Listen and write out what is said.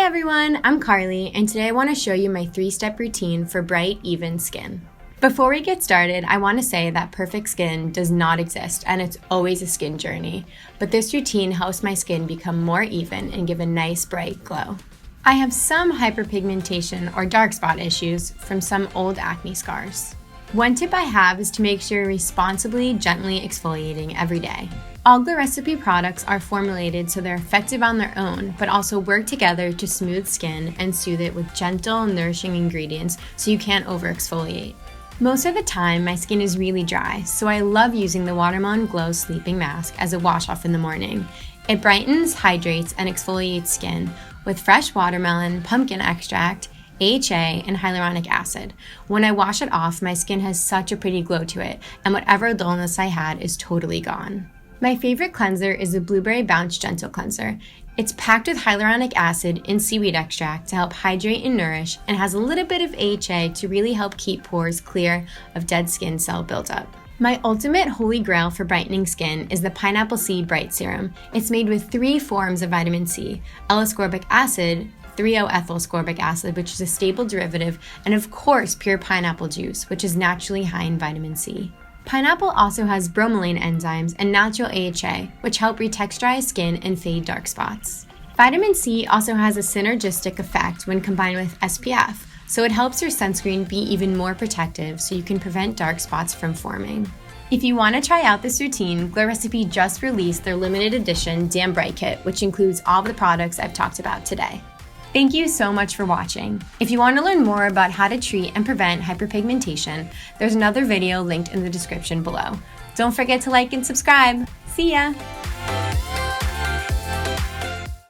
everyone, I'm Carly, and today I want to show you my 3-step routine for bright, even skin. Before we get started, I want to say that perfect skin does not exist and it's always a skin journey, but this routine helps my skin become more even and give a nice bright glow. I have some hyperpigmentation or dark spot issues from some old acne scars. One tip I have is to make sure you're responsibly, gently exfoliating every day. All Glow Recipe products are formulated so they're effective on their own, but also work together to smooth skin and soothe it with gentle, nourishing ingredients so you can't over-exfoliate. Most of the time, my skin is really dry, so I love using the Watermelon Glow Sleeping Mask as a wash-off in the morning. It brightens, hydrates, and exfoliates skin with fresh watermelon, pumpkin extract, AHA, and hyaluronic acid. When I wash it off, my skin has such a pretty glow to it, and whatever dullness I had is totally gone. My favorite cleanser is the Blueberry Bounce Gentle Cleanser. It's packed with hyaluronic acid and seaweed extract to help hydrate and nourish, and has a little bit of AHA to really help keep pores clear of dead skin cell buildup. My ultimate holy grail for brightening skin is the Pineapple C Bright Serum. It's made with 3 forms of vitamin C, L-ascorbic acid, 3-O-ethyl-ascorbic acid, which is a stable derivative, and of course pure pineapple juice, which is naturally high in vitamin C. Pineapple also has bromelain enzymes and natural AHA, which help retexturize skin and fade dark spots. Vitamin C also has a synergistic effect when combined with SPF, so it helps your sunscreen be even more protective so you can prevent dark spots from forming. If you want to try out this routine, Glow Recipe just released their limited edition Damn Bright Kit, which includes all the products I've talked about today. Thank you so much for watching. If you want to learn more about how to treat and prevent hyperpigmentation, there's another video linked in the description below. Don't forget to like and subscribe. See ya!